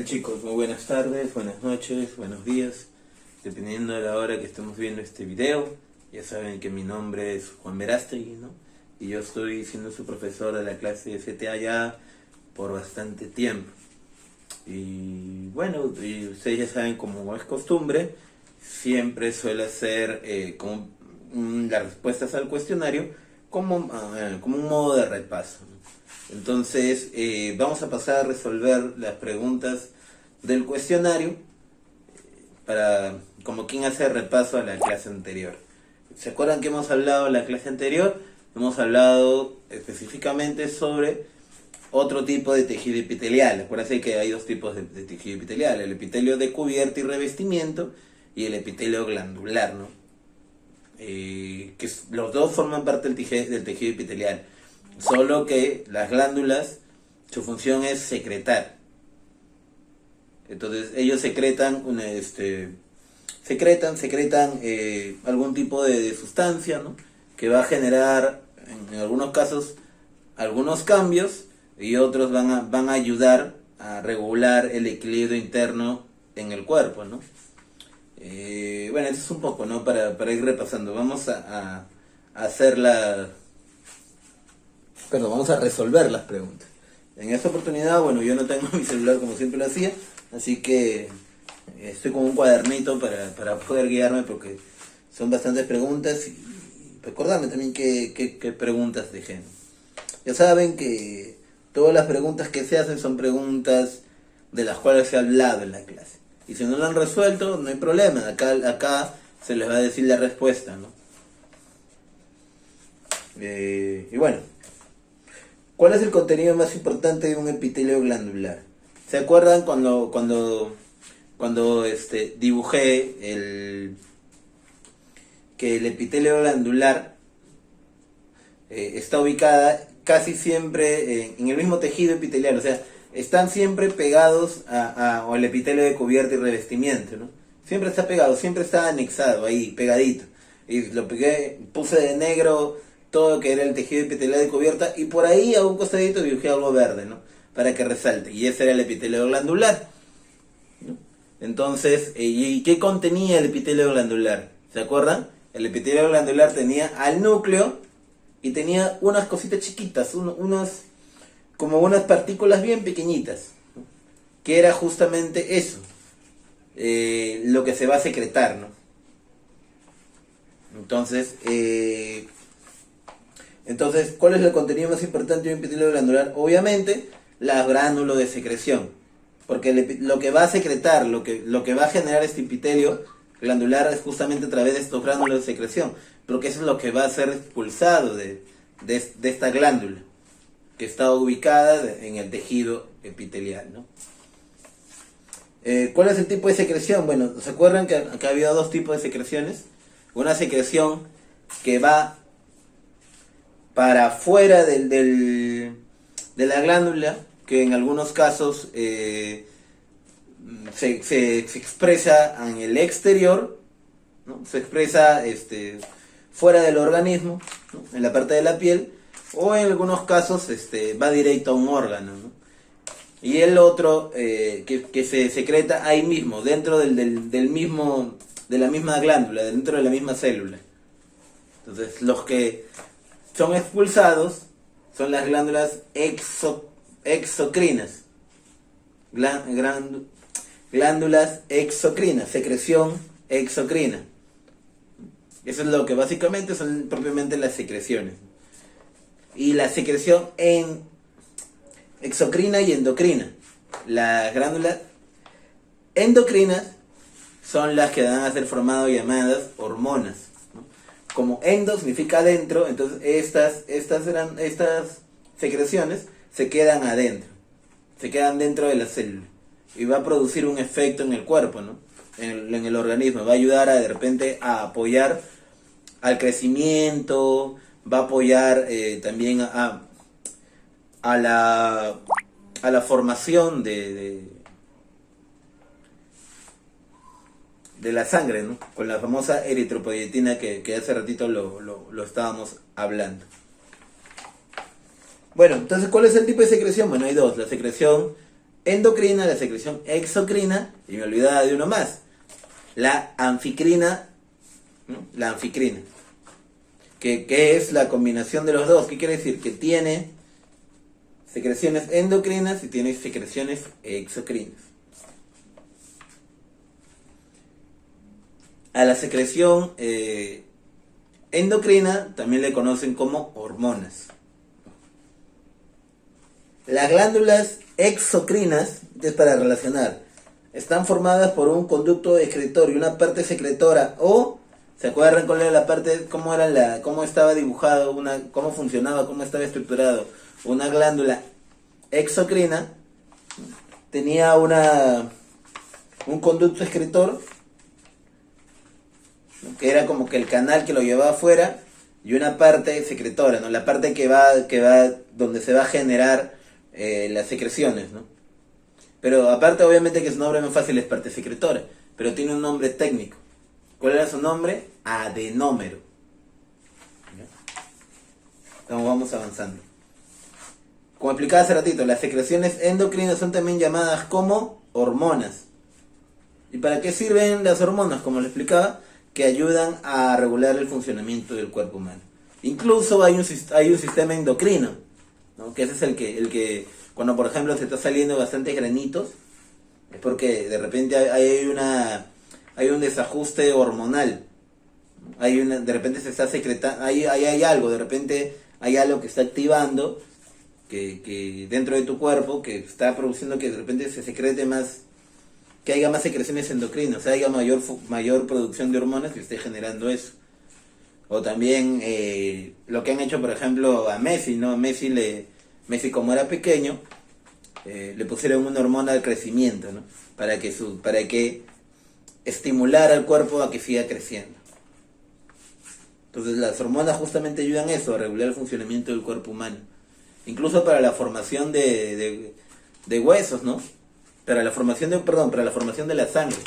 tal, chicos? Muy buenas tardes, buenas noches, buenos días, dependiendo de la hora que estemos viendo este video. Ya saben que mi nombre es Juan Verástegui, ¿no? Y yo estoy siendo su profesor de la clase de CTA ya por bastante tiempo. Y bueno, y ustedes ya saben, como es costumbre, siempre suele hacer las respuestas al cuestionario como un modo de repaso, ¿no? Entonces, vamos a pasar a resolver las preguntas del cuestionario como quien hace repaso a la clase anterior. ¿Se acuerdan que hemos hablado en la clase anterior? Hemos hablado específicamente sobre otro tipo de tejido epitelial. Acuérdense que hay dos tipos de tejido epitelial: el epitelio de cubierta y revestimiento y el epitelio glandular, ¿no? Los dos forman parte del tejido epitelial, solo que las glándulas, su función es secretar. Entonces ellos secretan algún tipo de sustancia, ¿no? Que va a generar en algunos casos algunos cambios, y otros van a ayudar a regular el equilibrio interno en el cuerpo, ¿no? Bueno, eso es un poco, ¿no? Para ir repasando. Vamos a vamos a resolver las preguntas. En esta oportunidad, bueno, yo no tengo mi celular como siempre lo hacía, así que estoy con un cuadernito para poder guiarme, porque son bastantes preguntas y recordarme también qué preguntas dejé. Ya saben que todas las preguntas que se hacen son preguntas de las cuales se ha hablado en la clase. Y si no lo han resuelto, no hay problema. Acá se les va a decir la respuesta, ¿no? Y bueno, ¿cuál es el contenido más importante de un epitelio glandular? ¿Se acuerdan cuando dibujé que el epitelio glandular está ubicada casi siempre en el mismo tejido epitelial? O sea, están siempre pegados al epitelio de cubierta y revestimiento, ¿no? Siempre está pegado, siempre está anexado ahí, pegadito. Y lo pegué, puse de negro todo lo que era el tejido epitelial de cubierta, y por ahí a un costadito dibujé algo verde, ¿no? Para que resalte. Y ese era el epitelio glandular, ¿no? Entonces, ¿y qué contenía el epitelio glandular? ¿Se acuerdan? El epitelio glandular tenía al núcleo y tenía unas cositas chiquitas, como unas partículas bien pequeñitas, ¿no? Que era justamente eso, lo que se va a secretar, ¿no? Entonces, ¿cuál es el contenido más importante de un epitelio glandular? Obviamente, las gránulos de secreción, porque lo que va a secretar, lo que va a generar este epitelio glandular es justamente a través de estos gránulos de secreción, porque eso es lo que va a ser expulsado de esta glándula, que está ubicada en el tejido epitelial, ¿no? ¿Cuál es el tipo de secreción? Bueno, ¿se acuerdan que acá había dos tipos de secreciones? Una secreción que va para afuera de la glándula, que en algunos casos se expresa en el exterior, ¿no? Se expresa fuera del organismo, ¿no? En la parte de la piel, o en algunos casos va directo a un órgano, ¿no? Y el otro que se secreta ahí mismo, dentro de la misma glándula, dentro de la misma célula. Entonces, los que son expulsados son las glándulas exocrinas. Glándulas exocrinas, secreción exocrina. Eso es lo que básicamente son propiamente las secreciones. Y la secreción exocrina y endocrina. Las glándulas endocrinas son las que van a ser formadas llamadas hormonas, ¿no? Como endo significa adentro, entonces estas secreciones se quedan adentro, se quedan dentro de la célula, y va a producir un efecto en el cuerpo, ¿no? En el organismo, va a ayudar de repente a apoyar al crecimiento, va a apoyar también a la formación de la sangre, ¿no? Con la famosa eritropoyetina que hace ratito lo estábamos hablando. Bueno, entonces, ¿cuál es el tipo de secreción? Bueno, hay dos: la secreción endocrina, la secreción exocrina, y me olvidaba de uno más, la anficrina, ¿no? La anficrina, que es la combinación de los dos. ¿Qué quiere decir? Que tiene secreciones endocrinas y tiene secreciones exocrinas. A la secreción endocrina también le conocen como hormonas. Las glándulas exocrinas, es para relacionar, están formadas por un conducto excretor y una parte secretora. O, ¿se acuerdan cuál era la parte, cómo estaba dibujado, cómo funcionaba, cómo estaba estructurado? Una glándula exocrina tenía un conducto excretor, ¿no? Que era como que el canal que lo llevaba afuera, y una parte secretora, ¿no? La parte que va donde se va a generar las secreciones, ¿no? Pero aparte, obviamente, que su nombre más fácil es parte secretora, pero tiene un nombre técnico. ¿Cuál era su nombre? Adenómero. Entonces vamos avanzando. Como explicaba hace ratito, las secreciones endocrinas son también llamadas como hormonas. ¿Y para qué sirven las hormonas? Como les explicaba, que ayudan a regular el funcionamiento del cuerpo humano. Incluso hay un sistema endocrino, ¿no? Que ese es el que cuando por ejemplo se está saliendo bastantes granitos, es porque de repente hay un desajuste hormonal. De repente se está secretando, hay algo, de repente hay algo que está activando, que dentro de tu cuerpo, que está produciendo que de repente se secrete más, que haya más secreciones endocrinas, o sea, haya mayor producción de hormonas que esté generando eso. O también lo que han hecho, por ejemplo, a Messi, ¿no? Messi como era pequeño, le pusieron una hormona de crecimiento, ¿no? Para que estimulara al cuerpo a que siga creciendo. Entonces las hormonas justamente ayudan a eso, a regular el funcionamiento del cuerpo humano. Incluso para la formación de huesos, ¿no? Para la formación de la sangre.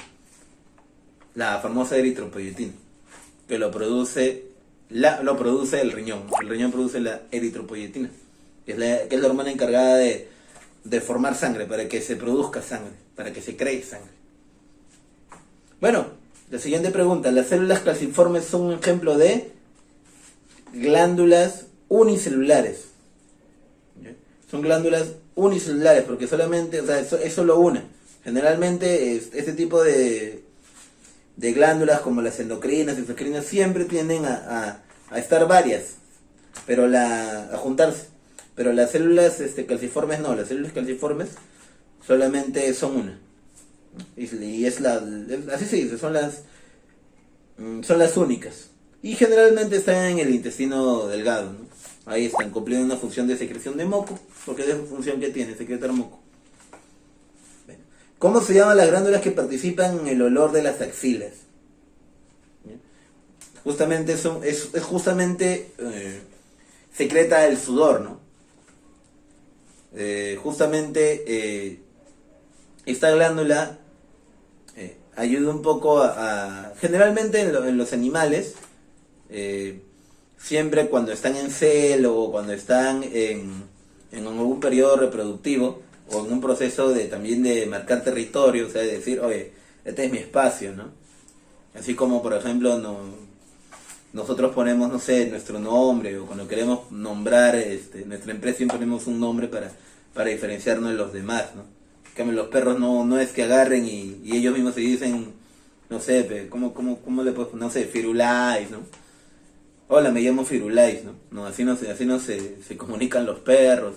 La famosa eritropoyetina, que lo produce el riñón. El riñón produce la eritropoyetina, que es la hormona encargada de formar sangre, para que se produzca sangre, para que se cree sangre. Bueno, la siguiente pregunta. Las células calciformes son un ejemplo de glándulas unicelulares. Son glándulas unicelulares porque solamente, o sea, es solo una. Generalmente este tipo de glándulas como las endocrinas, exocrinas, siempre tienden a estar varias, pero a juntarse. Pero las células calciformes no, las células calciformes solamente son una. Y así se dice, son las únicas. Y generalmente están en el intestino delgado, ¿no? Ahí están cumpliendo una función de secreción de moco, porque es la función que tiene, secretar moco. Bueno, ¿cómo se llaman las glándulas que participan en el olor de las axilas? Justamente secreta el sudor, ¿no? Esta glándula ayuda un poco generalmente en los animales, siempre cuando están en celo o cuando están en algún periodo reproductivo o en un proceso también de marcar territorio, o sea, de decir, oye, este es mi espacio, ¿no? Así como, por ejemplo, nosotros ponemos, no sé, nuestro nombre, o cuando queremos nombrar nuestra empresa, siempre ponemos un nombre para diferenciarnos de los demás, ¿no? En cambio, los perros no es que agarren y ellos mismos se dicen, no sé, ¿cómo le puedo poner? No sé, Firulais, ¿no? Hola, me llamo Firulais, ¿no? Así no se comunican los perros,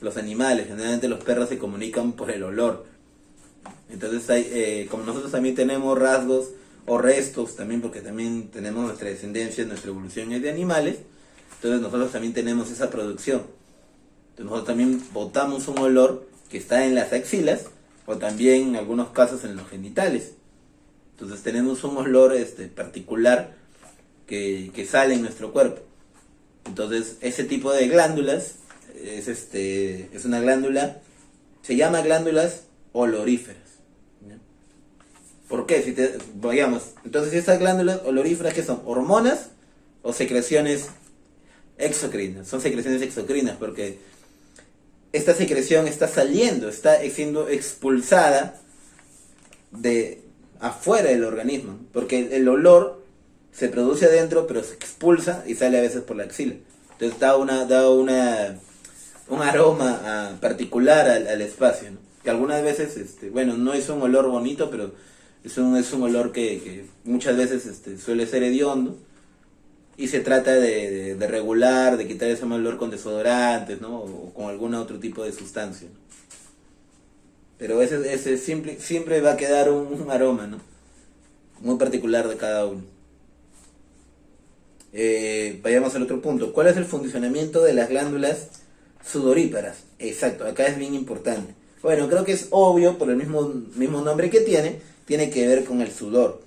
los animales. Generalmente los perros se comunican por el olor. Entonces, como nosotros también tenemos rasgos o restos, también porque también tenemos nuestra descendencia, nuestra evolución es de animales, entonces nosotros también tenemos esa producción. Entonces nosotros también botamos un olor que está en las axilas, o también en algunos casos en los genitales. Entonces tenemos un olor particular que sale en nuestro cuerpo. Entonces ese tipo de glándulas es una glándula, se llama glándulas oloríferas. ¿Por qué? Entonces estas glándulas oloríferas, ¿qué son? ¿Hormonas o secreciones exocrinas? Son secreciones exocrinas porque esta secreción está saliendo, está siendo expulsada de afuera del organismo, porque el olor se produce adentro, pero se expulsa y sale a veces por la axila. Entonces un aroma particular al espacio, ¿no? Que algunas veces, bueno, no es un olor bonito, pero es un olor que muchas veces suele ser hediondo, y se trata de regular, de quitar ese mal olor con desodorantes, ¿no? O con algún otro tipo de sustancia, ¿no? Pero ese siempre va a quedar un aroma, ¿no? Muy particular de cada uno. Vayamos al otro punto. ¿Cuál es el funcionamiento de las glándulas sudoríparas? Exacto, acá es bien importante. Bueno, creo que es obvio por el mismo nombre que tiene que ver con el sudor.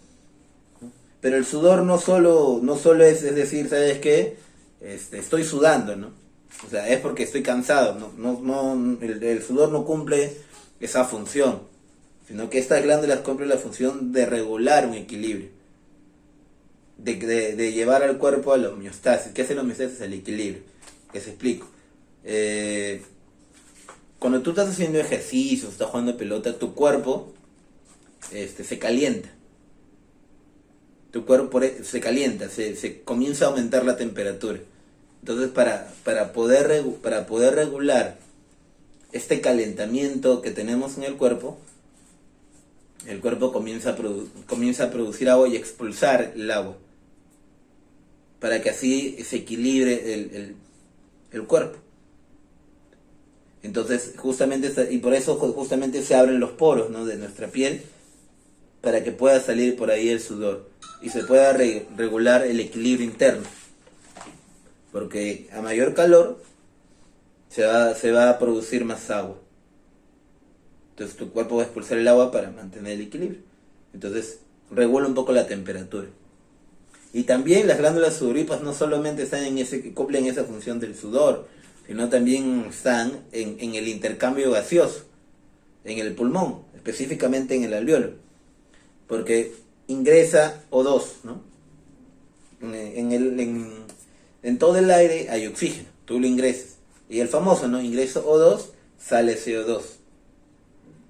Pero el sudor no solo es decir, ¿sabes qué? Estoy sudando, ¿no? O sea, es porque estoy cansado. El sudor no cumple esa función, sino que estas glándulas cumplen la función de regular un equilibrio, de llevar al cuerpo a la homeostasis. ¿Qué hace la homeostasis? El equilibrio. Que se explico. Cuando tú estás haciendo ejercicio, estás jugando pelota, tu cuerpo se calienta. Tu cuerpo se calienta, se comienza a aumentar la temperatura. Entonces, para poder regular este calentamiento que tenemos en el cuerpo comienza a producir agua y expulsar el agua, para que así se equilibre el cuerpo. Entonces, y por eso justamente se abren los poros, ¿no?, de nuestra piel, para que pueda salir por ahí el sudor y se pueda regular el equilibrio interno, porque a mayor calor se va a producir más agua. Entonces tu cuerpo va a expulsar el agua para mantener el equilibrio. Entonces regula un poco la temperatura. Y también las glándulas sudoríparas no solamente están cumplen esa función del sudor, sino también están en el intercambio gaseoso, en el pulmón, específicamente en el alveolo, porque ingresa O2, ¿no? En todo el aire hay oxígeno, tú lo ingresas. Y el famoso, ¿no?, ingreso O2, sale CO2.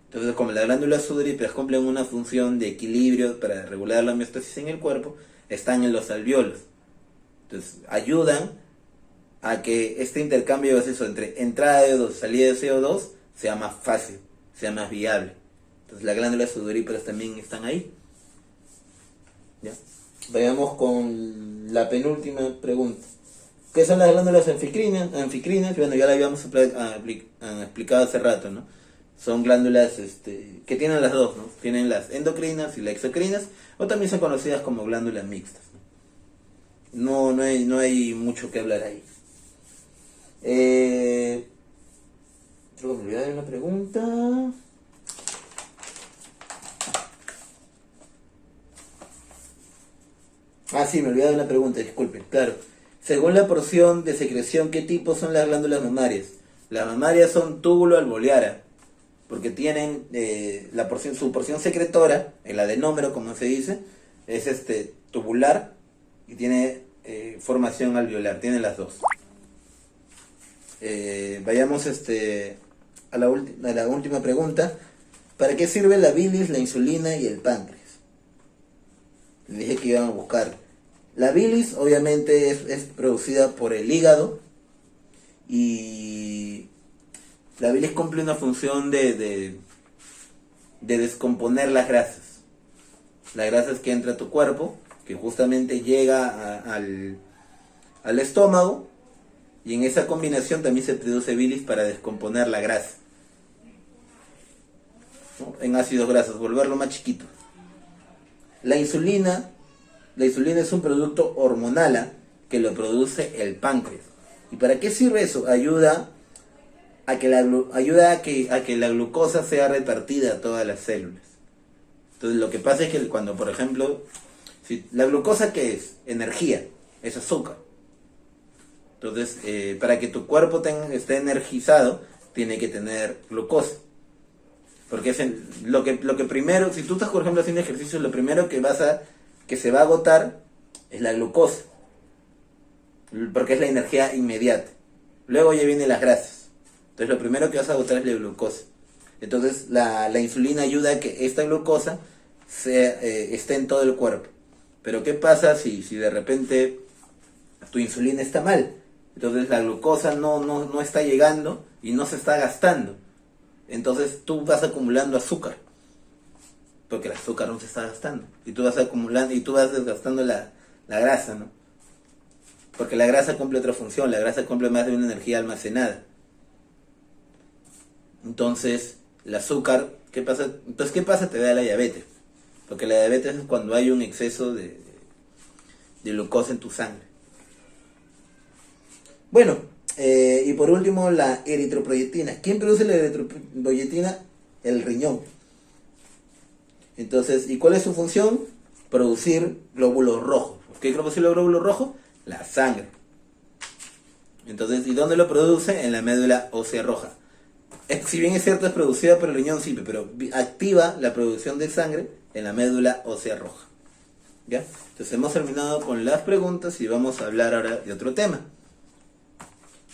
Entonces, como las glándulas sudoríparas cumplen una función de equilibrio para regular la homeostasis en el cuerpo, están en los alvéolos. Entonces, ayudan a que este intercambio gaseoso entre entrada de O2 y salida de CO2 sea más fácil, sea más viable. Entonces, las glándulas sudoríparas también están ahí. ¿Ya? Vayamos con la penúltima pregunta. ¿Qué son las glándulas anficrinas? Bueno, ya la habíamos explicado hace rato, ¿no? Son glándulas que tienen las dos, ¿no? Tienen las endocrinas y las exocrinas, o también son conocidas como glándulas mixtas, ¿no? No hay mucho que hablar ahí. Creo que me olvidé de una pregunta. Sí, me olvidé de una pregunta, disculpen. Claro. Según la porción de secreción, ¿qué tipo son las glándulas mamarias? Las mamarias son túbulo alveolar, porque tienen su porción secretora, el adenómero, como se dice, es tubular y tiene formación alveolar, tiene las dos. Vayamos a la última pregunta. ¿Para qué sirve la bilis, la insulina y el páncreas? Les dije que iban a buscar. La bilis obviamente es producida por el hígado, y la bilis cumple una función de descomponer las grasas. Las grasas que entra a tu cuerpo, que justamente llega al estómago, y en esa combinación también se produce bilis para descomponer la grasa, ¿no?, en ácidos grasos, volverlo más chiquito. La insulina es un producto hormonal que lo produce el páncreas. ¿Y para qué sirve eso? Ayuda a que la glucosa sea repartida a todas las células. Entonces lo que pasa es que cuando, por ejemplo, la glucosa, ¿qué es? Energía, es azúcar. Entonces, para que tu cuerpo esté energizado, tiene que tener glucosa. Porque lo que primero, si tú estás, por ejemplo, haciendo ejercicio, lo primero que se va a agotar es la glucosa, porque es la energía inmediata. Luego ya vienen las grasas. Entonces lo primero que vas a botar es la glucosa. Entonces la insulina ayuda a que esta glucosa esté en todo el cuerpo. Pero ¿qué pasa si de repente tu insulina está mal? Entonces la glucosa no está llegando y no se está gastando. Entonces tú vas acumulando azúcar. Porque el azúcar no se está gastando. Y tú vas acumulando y tú vas desgastando la grasa, ¿no? Porque la grasa cumple otra función. La grasa cumple más de una energía almacenada. Entonces, el azúcar, ¿qué pasa? Entonces, ¿qué pasa? Te da la diabetes. Porque la diabetes es cuando hay un exceso de glucosa en tu sangre. Bueno, y por último, la eritroproyectina. ¿Quién produce la eritroproyectina? El riñón. Entonces, ¿y cuál es su función? Producir glóbulos rojos. ¿Qué produce los glóbulos rojos? La sangre. Entonces, ¿y dónde lo produce? En la médula ósea roja. Si bien es cierto, es producida por el riñón, sí, pero activa la producción de sangre en la médula ósea roja. ¿Ya? Entonces hemos terminado con las preguntas y vamos a hablar ahora de otro tema.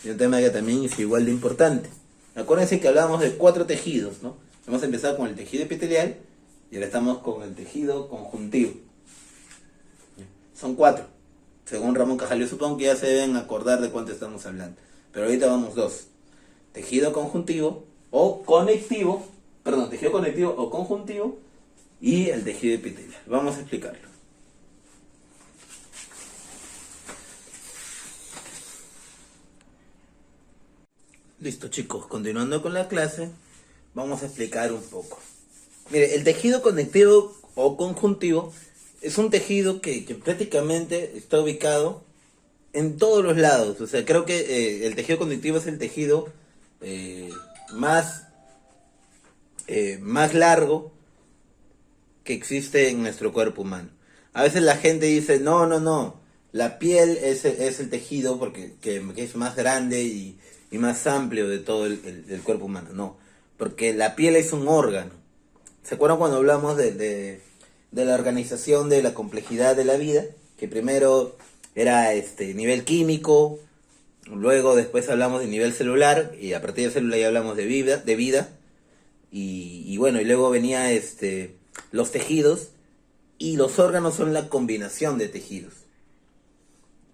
Y un tema que también es igual de importante. Acuérdense que hablamos de 4 tejidos, ¿no? Hemos empezado con el tejido epitelial y ahora estamos con el tejido conjuntivo. Son 4. Según Ramón Cajal, yo supongo que ya se deben acordar de cuánto estamos hablando. Pero ahorita vamos 2. Tejido conjuntivo o conectivo, perdón, tejido conectivo o conjuntivo y el tejido epitelial. Vamos a explicarlo. Listo, chicos, continuando con la clase, vamos a explicar un poco. Mire, el tejido conectivo o conjuntivo es un tejido que prácticamente está ubicado en todos los lados. O sea, creo que el tejido conectivo es el tejido más largo que existe en nuestro cuerpo humano. A veces la gente dice, no, la piel es el tejido que es más grande y más amplio de todo el cuerpo humano. No, porque la piel es un órgano. ¿Se acuerdan cuando hablamos de la organización de la complejidad de la vida? Que primero era nivel químico, luego después hablamos de nivel celular, y a partir de celular ya hablamos de vida, y bueno, y luego venía los tejidos, y los órganos son la combinación de tejidos.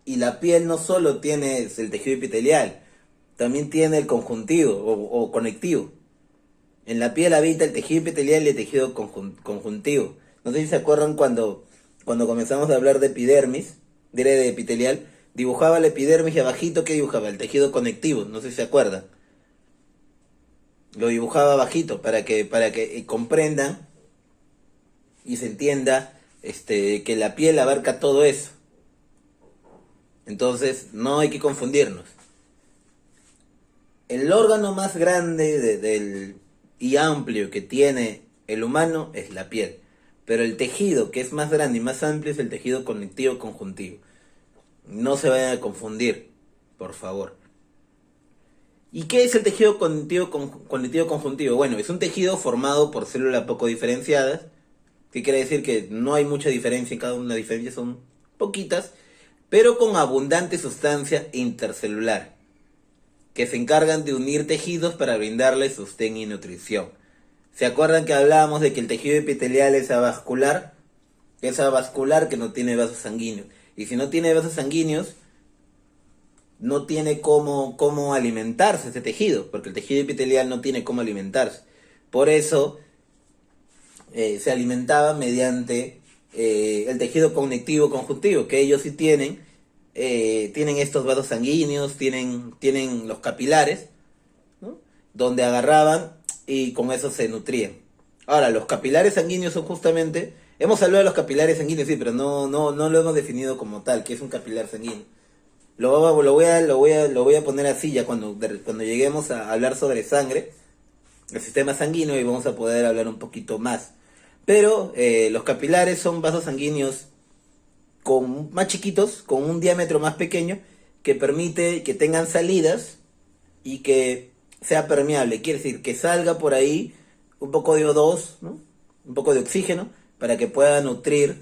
Y la piel no solo tiene el tejido epitelial, también tiene el conjuntivo o conectivo. En la piel habita el tejido epitelial y el tejido conjuntivo. No sé si se acuerdan cuando comenzamos a hablar de epidermis, de epitelial, dibujaba la epidermis y abajito, ¿qué dibujaba? El tejido conectivo, no sé si se acuerdan. Lo dibujaba abajito para que comprendan y se entienda que la piel abarca todo eso. Entonces, no hay que confundirnos. El órgano más grande y amplio que tiene el humano es la piel. Pero el tejido que es más grande y más amplio es el tejido conectivo conjuntivo. No se vayan a confundir, por favor. ¿Y qué es el tejido conectivo conjuntivo? Bueno, es un tejido formado por células poco diferenciadas, que quiere decir que no hay mucha diferencia en cada una, las diferencias son poquitas, pero con abundante sustancia intercelular, que se encargan de unir tejidos para brindarles sostén y nutrición. ¿Se acuerdan que hablábamos de que el tejido epitelial es avascular? Es avascular, que no tiene vasos sanguíneos. Y si no tiene vasos sanguíneos, no tiene cómo alimentarse ese tejido, porque el tejido epitelial no tiene cómo alimentarse. Por eso se alimentaba mediante el tejido conectivo conjuntivo, que ellos sí tienen estos vasos sanguíneos, tienen los capilares, ¿no? Donde agarraban y con eso se nutrían. Ahora, los capilares sanguíneos son justamente, hemos hablado de los capilares sanguíneos, sí, pero no lo hemos definido como tal, que es un capilar sanguíneo. Lo voy a poner así ya cuando lleguemos a hablar sobre sangre, el sistema sanguíneo, y vamos a poder hablar un poquito más. Pero los capilares son vasos sanguíneos más chiquitos, con un diámetro más pequeño, que permite que tengan salidas y que sea permeable. Quiere decir que salga por ahí un poco de O2, ¿no? Un poco de oxígeno, para que pueda nutrir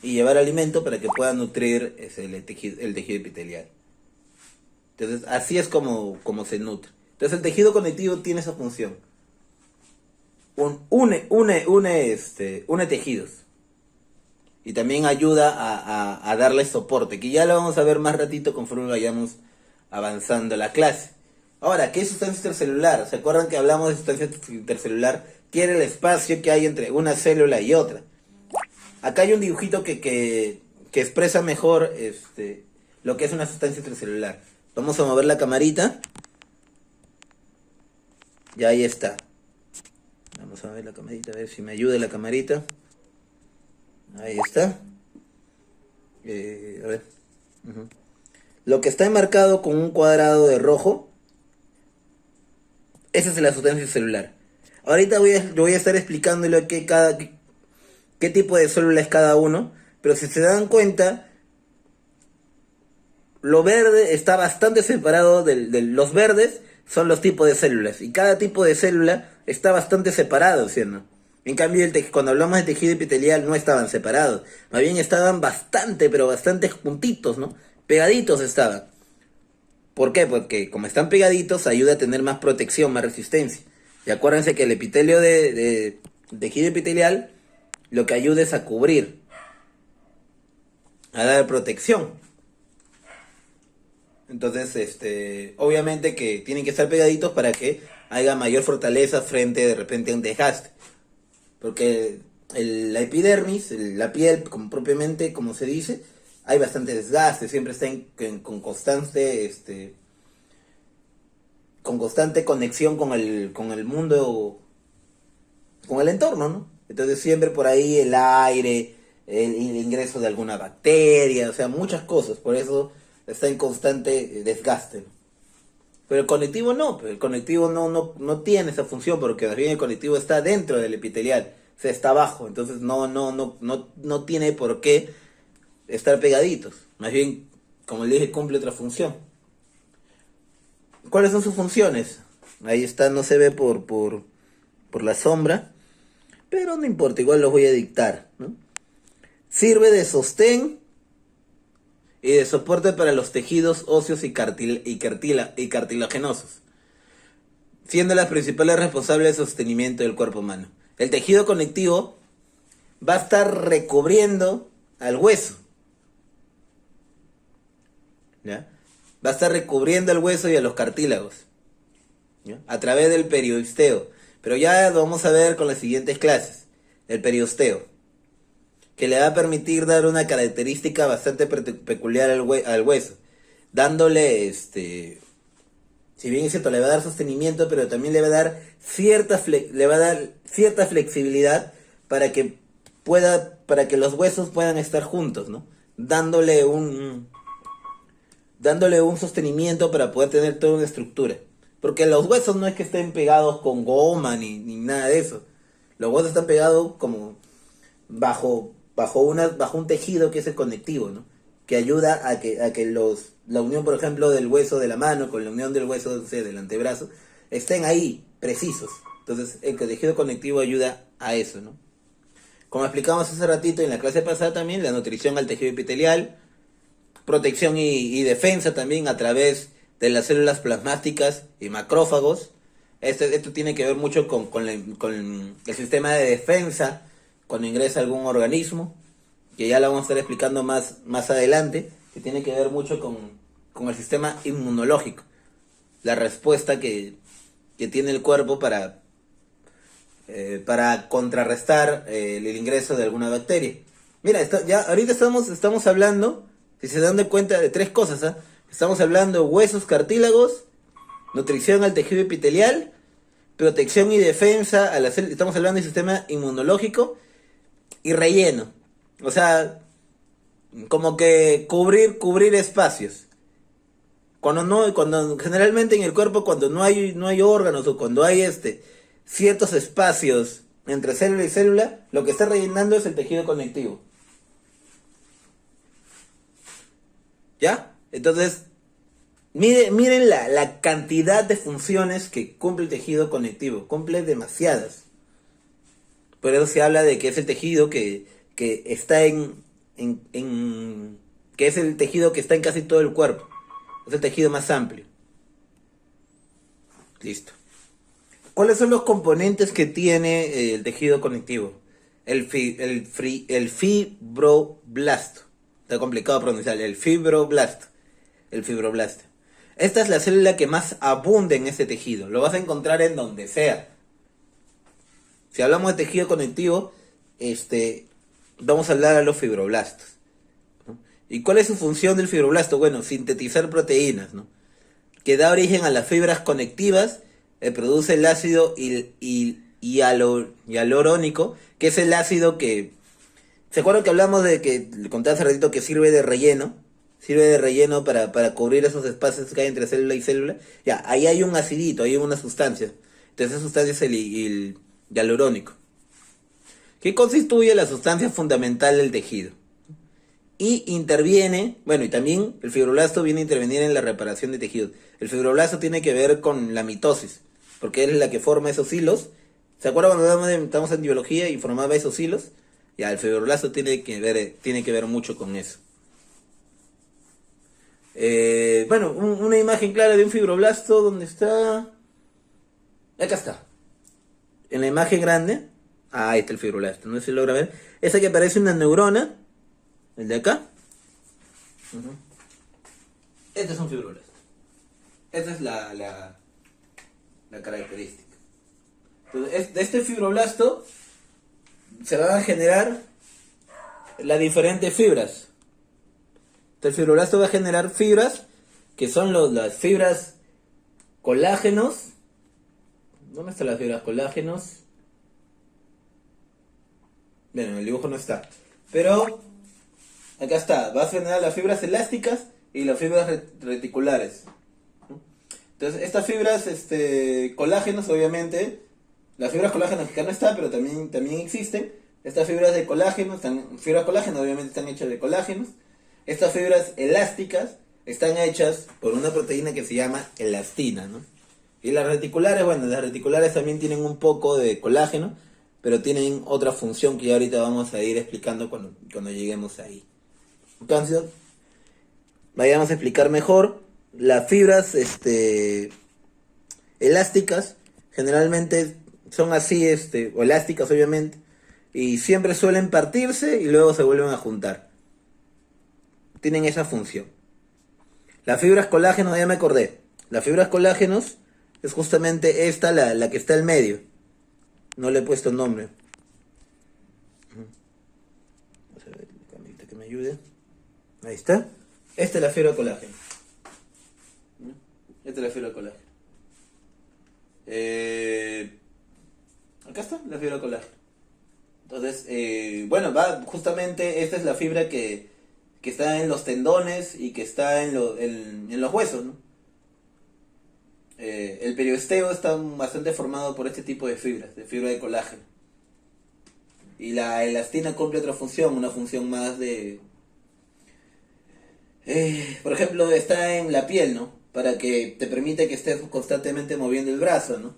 y llevar alimento, para que pueda nutrir el tejido epitelial. Entonces, así es como se nutre. Entonces el tejido conectivo tiene esa función. Une tejidos. Y también ayuda a darle soporte, que ya lo vamos a ver más ratito conforme vayamos avanzando la clase. Ahora, ¿qué es sustancia intercelular? ¿Se acuerdan que hablamos de sustancia intercelular? Que era el espacio que hay entre una célula y otra. Acá hay un dibujito que expresa mejor lo que es una sustancia intercelular. Vamos a mover la camarita. Ya ahí está. Vamos a ver la camarita, a ver si me ayuda la camarita. Ahí está. A ver. Lo que está enmarcado con un cuadrado de rojo, esa es la sustancia celular. Ahorita voy a estar explicándole qué tipo de célula es cada uno, pero si se dan cuenta, lo verde está bastante separado los verdes son los tipos de células, y cada tipo de célula está bastante separado, ¿sí o no? En cambio, cuando hablamos de tejido epitelial no estaban separados, más bien estaban bastante, pero bastante juntitos, ¿no? Pegaditos estaban. ¿Por qué? Porque como están pegaditos ayuda a tener más protección, más resistencia. Y acuérdense que el epitelio de tejido epitelial lo que ayuda es a cubrir, a dar protección. Entonces, obviamente que tienen que estar pegaditos para que haya mayor fortaleza frente de repente a un desgaste. Porque la epidermis, la piel, propiamente, como se dice, hay bastante desgaste, siempre está con constante conexión con el mundo, con el entorno, ¿no? Entonces siempre por ahí el aire, el ingreso de alguna bacteria, o sea, muchas cosas, por eso está en constante desgaste, ¿no? Pero el conectivo no, el conectivo no tiene esa función, porque más bien el conectivo está dentro del epitelial, o sea, está abajo, entonces no tiene por qué estar pegaditos, más bien, como le dije, cumple otra función. ¿Cuáles son sus funciones? Ahí está, no se ve por la sombra, pero no importa, igual los voy a dictar, ¿no? Sirve de sostén y de soporte para los tejidos óseos y cartilaginosos, siendo las principales responsables del sostenimiento del cuerpo humano. El tejido conectivo va a estar recubriendo al hueso, ¿ya? Va a estar recubriendo el hueso y a los cartílagos, ¿ya? A través del periosteo. Pero ya lo vamos a ver con las siguientes clases. El periosteo, que le va a permitir dar una característica bastante peculiar al hueso, dándole, si bien es cierto, le va a dar sostenimiento, pero también le va a dar cierta flexibilidad para que los huesos puedan estar juntos, ¿no? Dándole un sostenimiento para poder tener toda una estructura. Porque los huesos no es que estén pegados con goma ni nada de eso. Los huesos están pegados como bajo un tejido que es el conectivo, ¿no? Que ayuda a que la unión, por ejemplo, del hueso de la mano con la unión del hueso, no sé, del antebrazo, estén ahí, precisos. Entonces, el tejido conectivo ayuda a eso, ¿no? Como explicamos hace ratito en la clase pasada también, la nutrición al tejido epitelial, protección y defensa también a través de las células plasmáticas y macrófagos. Esto tiene que ver mucho con el sistema de defensa cuando ingresa algún organismo, que ya lo vamos a estar explicando más adelante, que tiene que ver mucho con el sistema inmunológico, la respuesta que tiene el cuerpo para contrarrestar el ingreso de alguna bacteria. Mira, ahorita estamos hablando, si se dan de cuenta, de tres cosas, ¿eh? Estamos hablando de huesos, cartílagos, nutrición al tejido epitelial, protección y defensa a la célula. Estamos hablando del sistema inmunológico y relleno. O sea, como que cubrir espacios. Cuando generalmente en el cuerpo, cuando no hay órganos, o cuando hay ciertos espacios entre célula y célula, lo que está rellenando es el tejido conectivo. ¿Ya? Entonces, miren la cantidad de funciones que cumple el tejido conectivo. Cumple demasiadas. Por eso se habla de que es el tejido que está que es el tejido que está en casi todo el cuerpo. Es el tejido más amplio. Listo. ¿Cuáles son los componentes que tiene el tejido conectivo? El fibroblasto. Está complicado pronunciar. El fibroblasto. El fibroblasto. Esta es la célula que más abunda en ese tejido. Lo vas a encontrar en donde sea. Si hablamos de tejido conectivo, vamos a hablar de los fibroblastos, ¿no? ¿Y cuál es su función del fibroblasto? Bueno, sintetizar proteínas, ¿no? Que da origen a las fibras conectivas, produce el ácido hialurónico, que es el ácido que... ¿Se acuerdan que hablamos de que, le conté hace ratito, que sirve de relleno? Sirve de relleno para cubrir esos espacios que hay entre célula y célula. Ya, ahí hay un acidito, hay una sustancia. Entonces esa sustancia es el hialurónico, que constituye la sustancia fundamental del tejido. Y interviene, bueno, y también el fibroblasto viene a intervenir en la reparación de tejidos. El fibroblasto tiene que ver con la mitosis, porque es la que forma esos hilos. ¿Se acuerdan cuando estamos en biología y formaba esos hilos? Ya, el fibroblasto tiene que ver mucho con eso. Bueno, una imagen clara de un fibroblasto, ¿dónde está? Acá está. En la imagen grande, ahí está el fibroblasto, no sé si logra ver. Esa que parece una neurona, el de acá. Este es un fibroblasto. Esta es la característica. Entonces, de este fibroblasto se van a generar las diferentes fibras. Entonces, el fibroblasto va a generar fibras que son las fibras colágenos. ¿Dónde están las fibras colágenos? Bueno, en el dibujo no está. Pero acá está. Va a generar las fibras elásticas y las fibras reticulares. Entonces, estas fibras colágenos, obviamente, las fibras colágenos que acá no está, pero también existen. Estas fibras de colágeno, fibras colágeno obviamente están hechas de colágenos. Estas fibras elásticas están hechas por una proteína que se llama elastina, ¿no? Y las reticulares, bueno, las reticulares también tienen un poco de colágeno, pero tienen otra función que ya ahorita vamos a ir explicando cuando lleguemos ahí. Entonces, vayamos a explicar mejor. Las fibras elásticas generalmente son así, o elásticas obviamente, y siempre suelen partirse y luego se vuelven a juntar. Tienen esa función. Las fibras colágenos, ya me acordé. Las fibras colágenos es justamente esta, la que está al medio. No le he puesto nombre. Vamos a ver el camarita que me ayude. Ahí está. Esta es la fibra colágeno. Esta es la fibra colágeno. Acá está la fibra colágeno. Entonces, bueno, justamente esta es la fibra que está en los tendones y que está en los huesos, ¿no? El periosteo está bastante formado por este tipo de fibras, de fibra de colágeno. Y la elastina cumple otra función, una función más de... por ejemplo, está en la piel, ¿no? Para que te permite que estés constantemente moviendo el brazo, ¿no?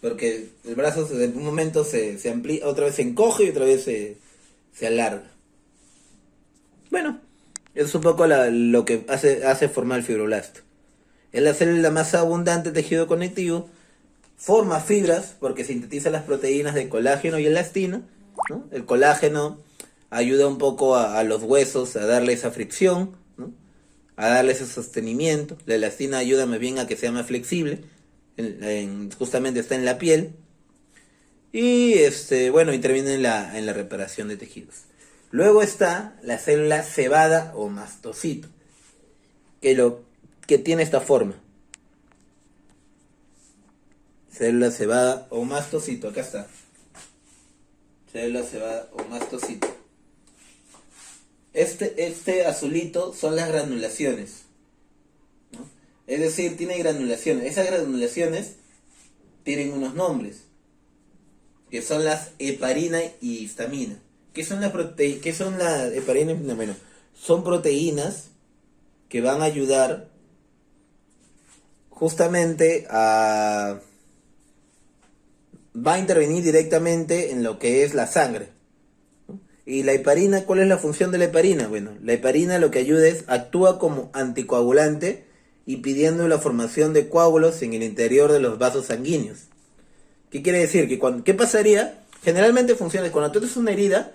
Porque el brazo en un momento se amplía, otra vez se encoge y otra vez se alarga. Bueno, es un poco lo que hace formar el fibroblasto. Es la célula más abundante de tejido conectivo. Forma fibras porque sintetiza las proteínas de colágeno y elastina, ¿no? El colágeno ayuda un poco a los huesos a darle esa fricción, ¿no? A darle ese sostenimiento. La elastina ayuda más bien a que sea más flexible. Justamente está en la piel. Y bueno, interviene en la reparación de tejidos. Luego está la célula cebada o mastocito, que tiene esta forma. Célula cebada o mastocito, acá está. Célula cebada o mastocito. Este azulito son las granulaciones, ¿no? Es decir, tiene granulaciones. Esas granulaciones tienen unos nombres, que son las heparina y histamina. ¿Qué son la heparina y histamina? Bueno, son proteínas que van a ayudar justamente va a intervenir directamente en lo que es la sangre, ¿no? Y la heparina, ¿cuál es la función de la heparina? Bueno, la heparina lo que ayuda actúa como anticoagulante impidiendo la formación de coágulos en el interior de los vasos sanguíneos. ¿Qué quiere decir? ¿Qué pasaría? Generalmente funciona, cuando tú tienes una herida,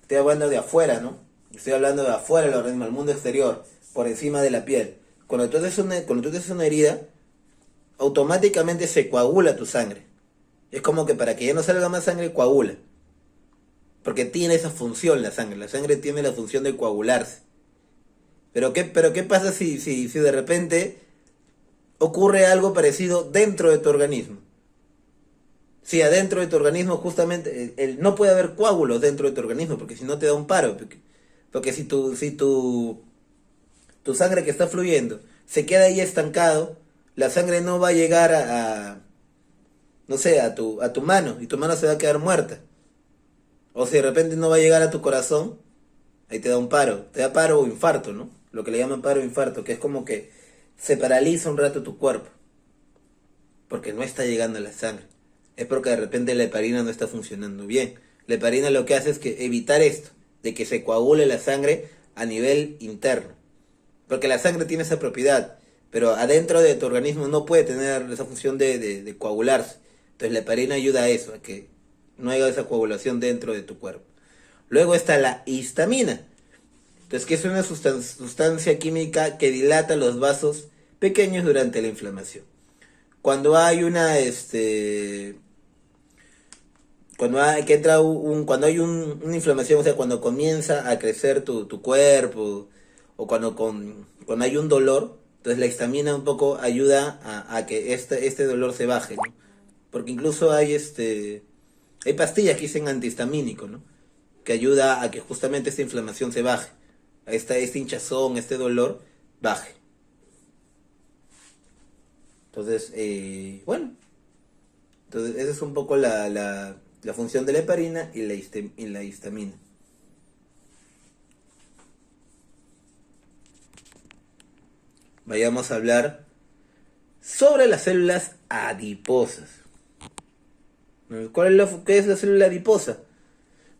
estoy hablando de afuera, ¿no? Estoy hablando de afuera del organismo, el mundo exterior, por encima de la piel. Cuando tú tienes una herida, automáticamente se coagula tu sangre. Es como que para que ya no salga más sangre, coagula. Porque tiene esa función la sangre. La sangre tiene la función de coagularse. Pero qué pasa si de repente ocurre algo parecido dentro de tu organismo? Si adentro de tu organismo justamente no puede haber coágulos dentro de tu organismo, porque si no te da un paro. Porque si tu sangre que está fluyendo se queda ahí estancado, la sangre no va a llegar no sé, a tu mano, y tu mano se va a quedar muerta. O si de repente no va a llegar a tu corazón, ahí te da un paro. Te da paro o infarto, ¿no? Lo que le llaman paro o infarto, que es como que se paraliza un rato tu cuerpo. Porque no está llegando la sangre. Es porque de repente la heparina no está funcionando bien. La heparina lo que hace es que evitar esto, de que se coagule la sangre a nivel interno. Porque la sangre tiene esa propiedad, pero adentro de tu organismo no puede tener esa función de coagularse. Entonces la heparina ayuda a eso, a que no haya esa coagulación dentro de tu cuerpo. Luego está la histamina. Entonces, que es una sustancia química que dilata los vasos pequeños durante la inflamación. Cuando hay cuando hay una inflamación, o sea, cuando comienza a crecer tu cuerpo, o cuando hay un dolor, entonces la histamina un poco ayuda a que este dolor se baje, ¿no? Porque incluso hay pastillas que dicen antihistamínico, ¿no? Que ayuda a que justamente esta inflamación se baje, a este hinchazón, este dolor, baje. Entonces, bueno, entonces esa es un poco la función de la heparina y la histamina. Vayamos a hablar sobre las células adiposas. ¿Qué es la célula adiposa?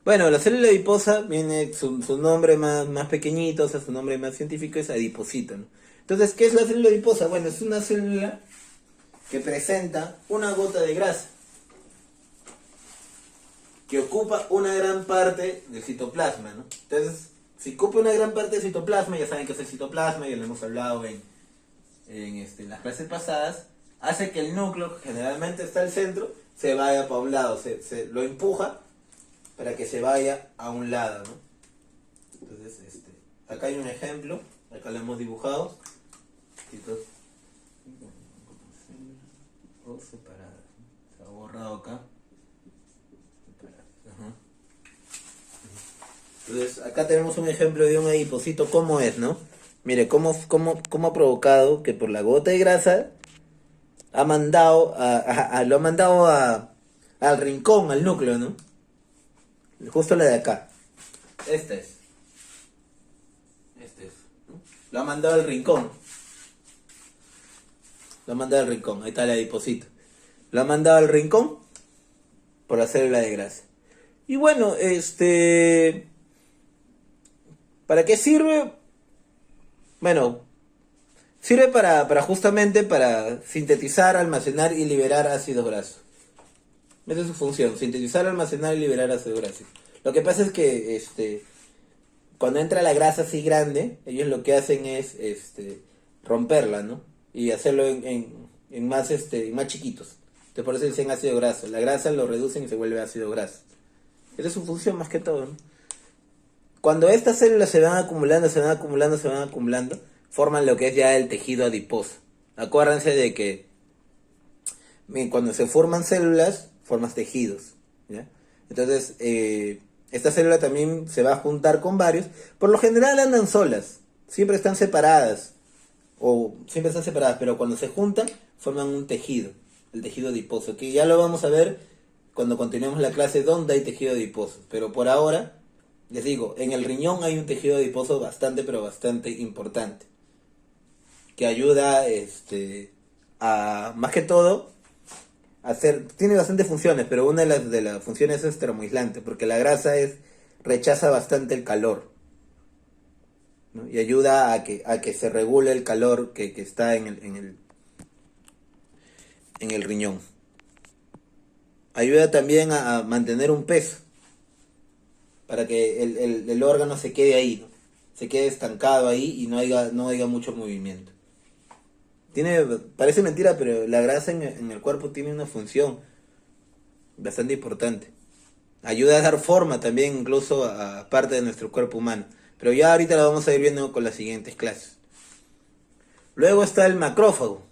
Bueno, la célula adiposa viene, su nombre más pequeñito, o sea, su nombre más científico es adipocito, ¿no? Entonces, ¿qué es la célula adiposa? Bueno, es una célula que presenta una gota de grasa, que ocupa una gran parte del citoplasma, ¿no? Entonces, si ocupa una gran parte del citoplasma, ya saben que es el citoplasma, ya lo hemos hablado en las clases pasadas, hace que el núcleo, que generalmente está al centro, se vaya para un lado, se lo empuja para que se vaya a un lado, ¿no? Entonces, acá hay un ejemplo, acá lo hemos dibujado, o separadas, se ha borrado acá. Entonces, acá tenemos un ejemplo de un adipocito, ¿cómo es, no? Mire, cómo ha provocado que por la gota de grasa lo ha mandado al rincón, al núcleo, ¿no? Justo la de acá. Este es, ¿no? Lo ha mandado al rincón. Ahí está el adipocito. Lo ha mandado al rincón por la célula de grasa. Y bueno, ¿para qué sirve? Bueno, sirve justamente para sintetizar, almacenar y liberar ácidos grasos. Esa es su función, sintetizar, almacenar y liberar ácidos grasos. Lo que pasa es que cuando entra la grasa así grande, ellos lo que hacen es romperla, ¿no? Y hacerlo en más chiquitos. Entonces por eso dicen ácido graso. La grasa lo reducen y se vuelve ácido graso. Esa es su función más que todo, ¿no? Cuando estas células se van acumulando, forman lo que es ya el tejido adiposo. Acuérdense de que cuando se forman células, formas tejidos, ¿ya? Entonces, esta célula también se va a juntar con varios. Por lo general andan solas, siempre están separadas, pero cuando se juntan, forman un tejido, el tejido adiposo, que ya lo vamos a ver cuando continuemos la clase donde hay tejido adiposo. Pero por ahora, les digo, en el riñón hay un tejido adiposo bastante importante, que ayuda más que todo tiene bastantes funciones, pero una de las funciones es termoaislante, porque la grasa rechaza bastante el calor. ¿no? Y ayuda a que se regule el calor que está en el riñón. Ayuda también a mantener un peso, para que el órgano se quede ahí, ¿no? Se quede estancado ahí y no haya mucho movimiento. Parece mentira, pero la grasa en el cuerpo tiene una función bastante importante. Ayuda a dar forma también incluso a parte de nuestro cuerpo humano. Pero ya ahorita lo vamos a ir viendo con las siguientes clases. Luego está el macrófago,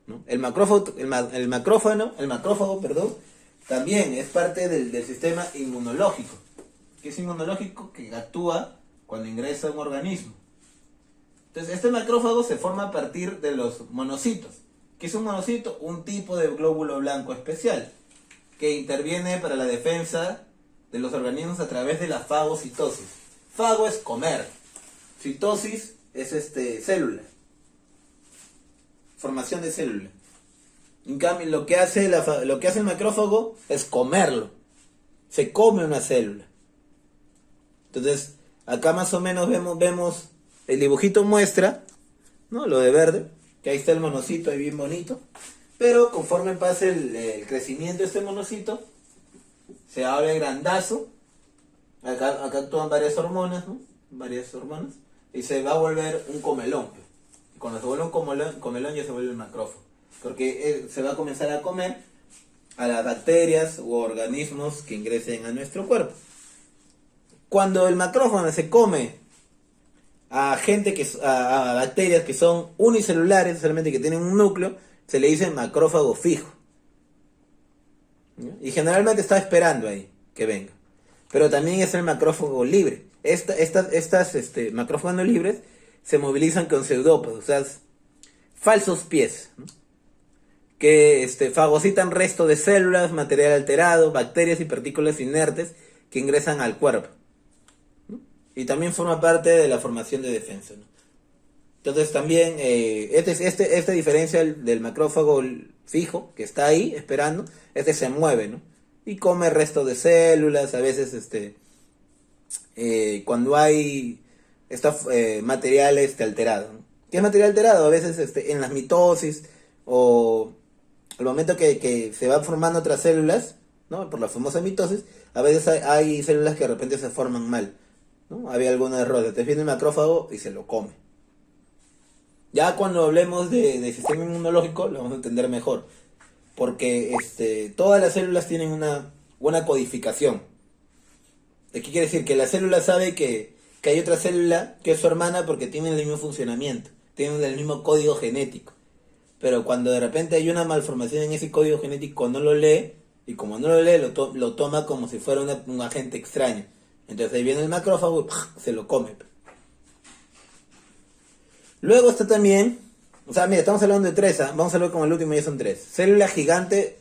¿no? El macrófago, perdón, también es parte del sistema inmunológico. ¿Qué es inmunológico? Que actúa cuando ingresa a un organismo. Entonces, este macrófago se forma a partir de los monocitos. ¿Qué es un monocito? Un tipo de glóbulo blanco especial que interviene para la defensa de los organismos a través de la fagocitosis. Fago es comer. Citosis es célula. Formación de célula. En cambio, lo que hace el macrófago es comerlo. Se come una célula. Entonces, acá más o menos vemos el dibujito muestra, ¿no? Lo de verde, que ahí está el monocito ahí bien bonito. Pero conforme pase el crecimiento de este monocito, se abre grandazo. Acá actúan varias hormonas, ¿no? Varias hormonas. Y se va a volver un comelón. Y cuando se vuelve un comelón ya se vuelve el macrófago. Porque se va a comenzar a comer a las bacterias u organismos que ingresen a nuestro cuerpo. Cuando el macrófago se come a bacterias que son unicelulares, solamente que tienen un núcleo, se le dice macrófago fijo. Y generalmente está esperando ahí que venga. Pero también es el macrófago libre. Estas macrófagos no libres se movilizan con pseudópodos, o sea, falsos pies, ¿no? Que fagocitan resto de células, material alterado, bacterias y partículas inertes que ingresan al cuerpo. Y también forma parte de la formación de defensa, ¿no? Entonces también, esta diferencia del macrófago fijo, que está ahí esperando, se mueve, ¿no? Y come el resto de células, a veces cuando hay material alterado, ¿no? ¿Qué es material alterado? A veces en las mitosis o al momento que se van formando otras células, ¿no? Por la famosa mitosis, a veces hay células que de repente se forman mal, ¿no? Había algún error, entonces viene el macrófago y se lo come. Ya cuando hablemos de sistema inmunológico lo vamos a entender mejor, porque todas las células tienen una buena codificación. ¿Qué quiere decir? Que la célula sabe que hay otra célula que es su hermana porque tienen el mismo funcionamiento, tienen el mismo código genético. Pero cuando de repente hay una malformación en ese código genético, no lo lee, y como no lo lee, lo toma como si fuera un agente extraño. Entonces ahí viene el macrófago y se lo come. Luego está también, o sea, mira, estamos hablando de tres, vamos a hablar con el último, ya son tres. Célula gigante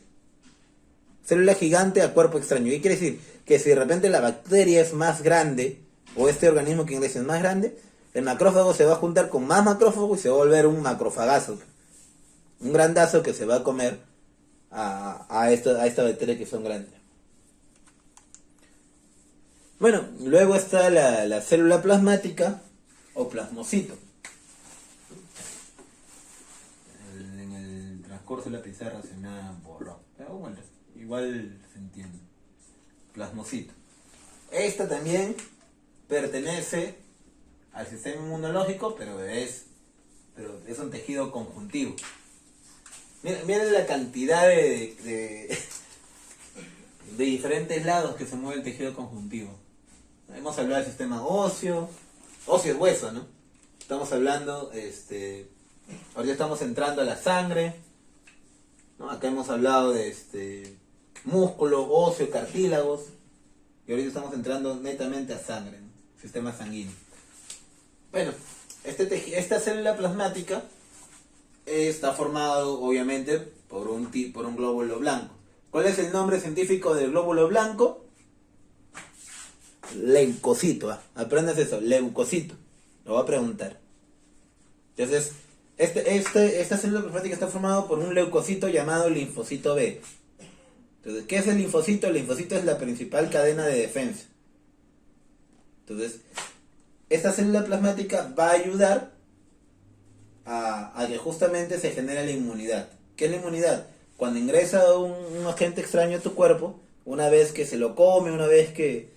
a cuerpo extraño. ¿Qué quiere decir? Que si de repente la bacteria es más grande, o este organismo que ingresa es más grande, el macrófago se va a juntar con más macrófago y se va a volver un macrofagazo. Un grandazo que se va a comer a esta bacteria que son grandes. Bueno, luego está la célula plasmática o plasmocito. En el transcurso de la pizarra se me ha borrado. Pero bueno, igual se entiende. Plasmocito. Esta también pertenece al sistema inmunológico, pero es un tejido conjuntivo. Miren la cantidad de diferentes lados que se mueve el tejido conjuntivo. Hemos hablado del sistema óseo. Óseo es hueso, ¿no? Estamos hablando, ahorita estamos entrando a la sangre, ¿no? Acá hemos hablado de músculo, óseo, cartílagos. Y ahorita estamos entrando netamente a sangre, ¿no? Sistema sanguíneo. Bueno, esta célula plasmática está formado obviamente por un glóbulo blanco. ¿Cuál es el nombre científico del glóbulo blanco? Leucocito. Aprendas eso, leucocito. Lo voy a preguntar. Entonces, esta célula plasmática está formada por un leucocito llamado linfocito B. Entonces, ¿qué es el linfocito? El linfocito es la principal cadena de defensa. Entonces, esta célula plasmática va a ayudar a que justamente se genere la inmunidad. ¿Qué es la inmunidad? Cuando ingresa un agente extraño a tu cuerpo, una vez que se lo come, una vez que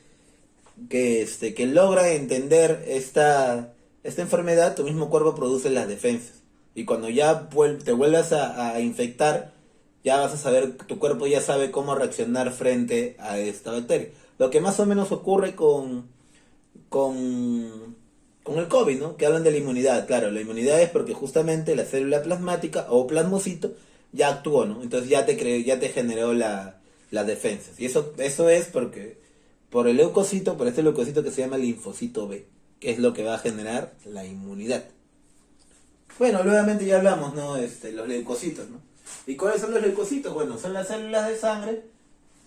logra entender esta enfermedad, tu mismo cuerpo produce las defensas. Y cuando ya te vuelvas a infectar, ya vas a saber, tu cuerpo ya sabe cómo reaccionar frente a esta bacteria. Lo que más o menos ocurre con el COVID, ¿no? Que hablan de la inmunidad. Claro, la inmunidad es porque justamente la célula plasmática o plasmocito ya actuó, ¿no? Entonces ya te generó las defensas. Y eso es porque por el leucocito, por este leucocito que se llama linfocito B, que es lo que va a generar la inmunidad. Bueno, nuevamente ya hablamos, ¿no? Los leucocitos, ¿no? ¿Y cuáles son los leucocitos? Bueno, son las células de sangre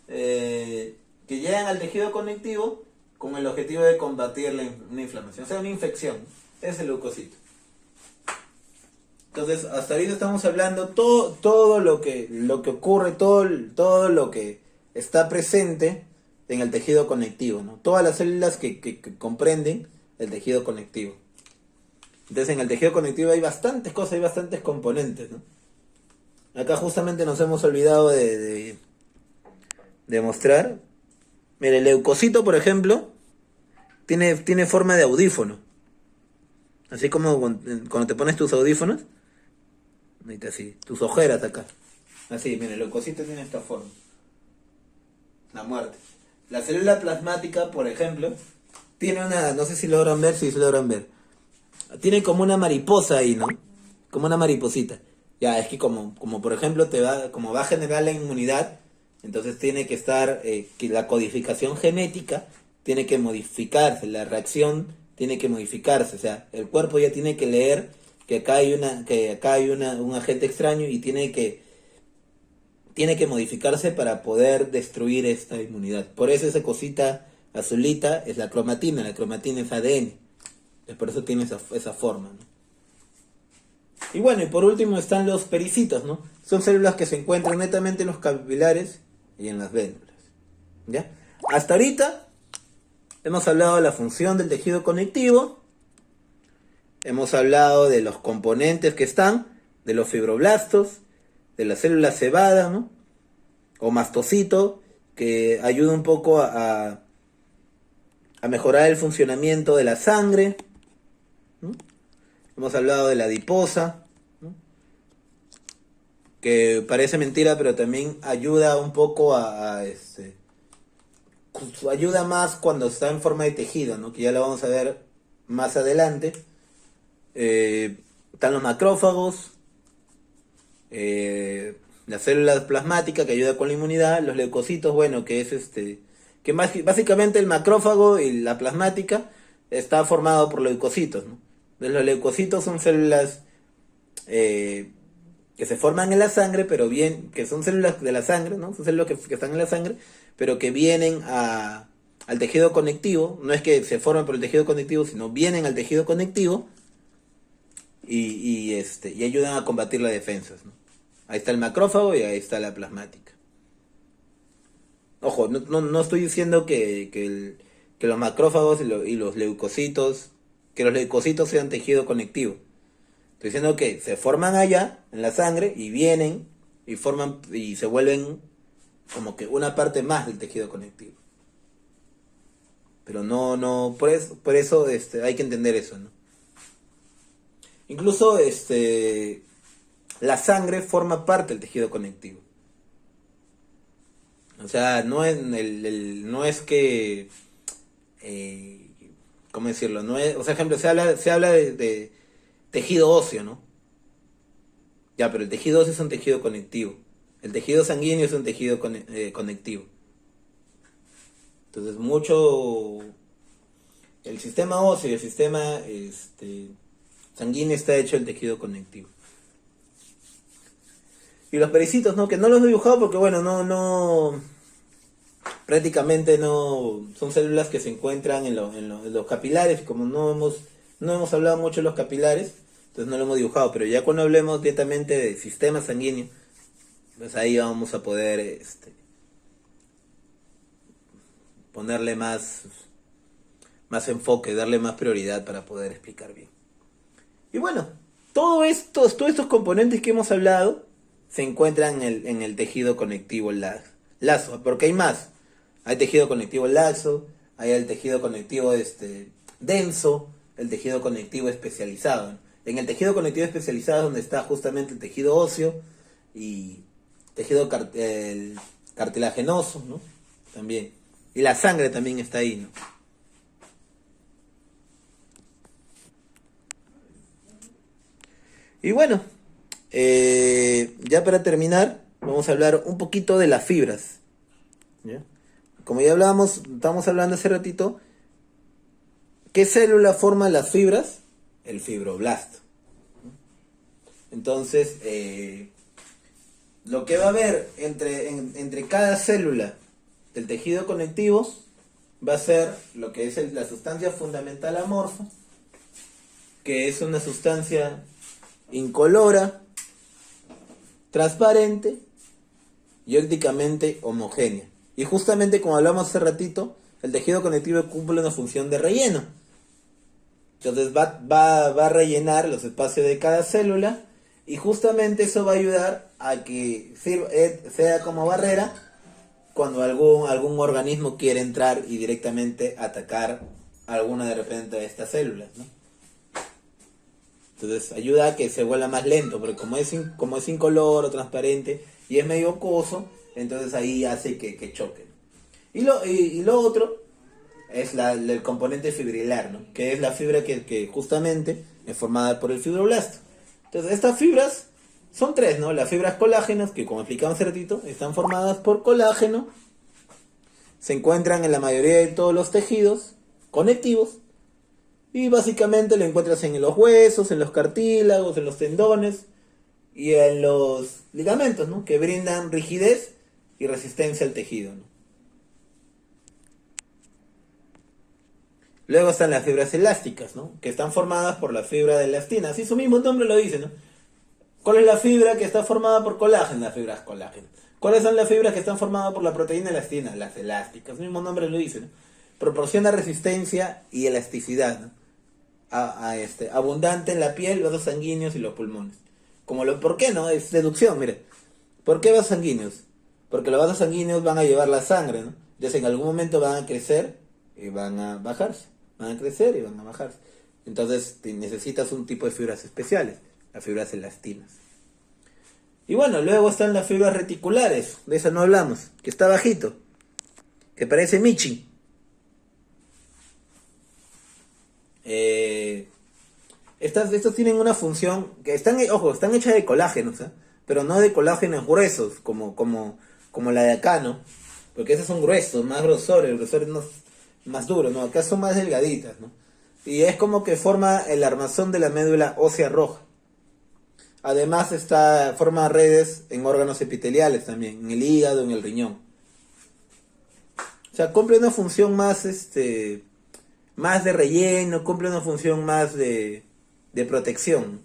que llegan al tejido conectivo con el objetivo de combatir una inflamación, o sea, una infección. Es el leucocito. Entonces, hasta ahorita estamos hablando todo lo que ocurre, todo lo que está presente en el tejido conectivo, ¿no? Todas las células que comprenden el tejido conectivo. Entonces, en el tejido conectivo hay bastantes cosas, hay bastantes componentes, ¿no? Acá justamente nos hemos olvidado de mostrar. Mira, el leucocito, por ejemplo, tiene forma de audífono. Así como cuando te pones tus audífonos, así, tus ojeras acá. Así, mira, el leucocito tiene esta forma. La muerte. La célula plasmática, por ejemplo, tiene no sé si logran ver, si se logran ver. Tiene como una mariposa ahí, ¿no? Como una mariposita. Ya, es que como por ejemplo como va a generar la inmunidad, entonces tiene que estar, que la codificación genética tiene que modificarse, la reacción tiene que modificarse, o sea, el cuerpo ya tiene que leer que acá hay un agente extraño y tiene que modificarse para poder destruir esta inmunidad. Por eso esa cosita azulita es la cromatina es ADN, por eso tiene esa forma, ¿no? Y bueno, y por último están los pericitos, ¿no? Son células que se encuentran netamente en los capilares y en las vénulas, ¿ya? Hasta ahorita hemos hablado de la función del tejido conectivo, hemos hablado de los componentes que están, de los fibroblastos, de las células cebadas, ¿no? O mastocito, que ayuda un poco a mejorar el funcionamiento de la sangre, ¿no? Hemos hablado de la adiposa, ¿no? Que parece mentira, pero también ayuda un poco ayuda más cuando está en forma de tejido, ¿no? Que ya lo vamos a ver más adelante. Están los macrófagos, las células plasmáticas que ayuda con la inmunidad, los leucocitos, bueno, que es que básicamente el macrófago y la plasmática está formado por leucocitos, ¿no? Los leucocitos son células que se forman en la sangre, pero que son células de la sangre, ¿no? Son células que están en la sangre, pero que vienen al tejido conectivo. No es que se formen por el tejido conectivo, sino vienen al tejido conectivo y ayudan a combatir las defensas, ¿no? Ahí está el macrófago y ahí está la plasmática. Ojo, no estoy diciendo que los macrófagos y los leucocitos, que los leucocitos sean tejido conectivo. Estoy diciendo que se forman allá, en la sangre, y vienen, y se vuelven como que una parte más del tejido conectivo. Pero por eso hay que entender eso, ¿no? Incluso, la sangre forma parte del tejido conectivo. O sea, no es que... ¿cómo decirlo? No es, o sea, ejemplo, se habla de tejido óseo, ¿no? Ya, pero el tejido óseo es un tejido conectivo. El tejido sanguíneo es un tejido conectivo. Entonces, el sistema óseo y el sistema sanguíneo está hecho del tejido conectivo. Y los pericitos, ¿no? Que no los he dibujado porque, bueno, prácticamente no son células que se encuentran en los capilares. Como no hemos hablado mucho de los capilares, entonces no lo hemos dibujado, pero ya cuando hablemos directamente de sistema sanguíneo, pues ahí vamos a poder ponerle más más enfoque, darle más prioridad para poder explicar bien. Y bueno, todos estos componentes que hemos hablado se encuentran en el tejido conectivo laxo, porque hay más. Hay tejido conectivo laxo, hay el tejido conectivo denso, el tejido conectivo especializado, ¿no? En el tejido conectivo especializado es donde está justamente el tejido óseo y tejido cartilaginoso, ¿no? También. Y la sangre también está ahí, ¿no? Y bueno, ya para terminar, vamos a hablar un poquito de las fibras, ¿ya? Como ya estamos hablando hace ratito, ¿qué célula forma las fibras? El fibroblasto. Entonces, lo que va a haber entre cada célula del tejido conectivo va a ser lo que es la sustancia fundamental amorfa, que es una sustancia incolora, transparente y ópticamente homogénea. Y justamente como hablamos hace ratito, el tejido conectivo cumple una función de relleno. Entonces va a rellenar los espacios de cada célula y justamente eso va a ayudar a que sea como barrera cuando algún organismo quiere entrar y directamente atacar alguna de repente de estas células, ¿no? Entonces ayuda a que se vuelva más lento, porque como es incoloro, transparente y es medio acuoso, entonces ahí hace que choque. Y lo otro es el componente fibrilar, ¿no? Que es la fibra que justamente es formada por el fibroblasto. Entonces estas fibras son tres, ¿no? Las fibras colágenas, que como explicamos hace ratito, están formadas por colágeno, se encuentran en la mayoría de todos los tejidos conectivos, y básicamente lo encuentras en los huesos, en los cartílagos, en los tendones y en los ligamentos, ¿no? Que brindan rigidez y resistencia al tejido, ¿no? Luego están las fibras elásticas, ¿no? Que están formadas por la fibra de elastina. Así su mismo nombre lo dice, ¿no? ¿Cuál es la fibra que está formada por colágeno? Las fibras colágeno. ¿Cuáles son las fibras que están formadas por la proteína elastina? Las elásticas. Su mismo nombre lo dice, ¿no? Proporciona resistencia y elasticidad, ¿no? Abundante en la piel, vasos sanguíneos y los pulmones. ¿Por qué no? Es deducción, mire. ¿Por qué vasos sanguíneos? Porque los vasos sanguíneos van a llevar la sangre, ¿no? Entonces en algún momento van a crecer y van a bajarse. Van a crecer y van a bajarse. Entonces necesitas un tipo de fibras especiales, las fibras elastinas. Y bueno, luego están las fibras reticulares, de eso no hablamos, que está bajito, que parece Michi. Estos tienen una función que están hechas de colágenos, ¿eh? Pero no de colágenos gruesos como la de acá, ¿no? Porque esos son gruesos, más grosores, el grosor es más duro, ¿no? Acá son más delgaditas, ¿no? Y es como que forma el armazón de la médula ósea roja. Además forma redes en órganos epiteliales también, en el hígado, en el riñón. O sea, cumple una función más de relleno, cumple una función más de protección.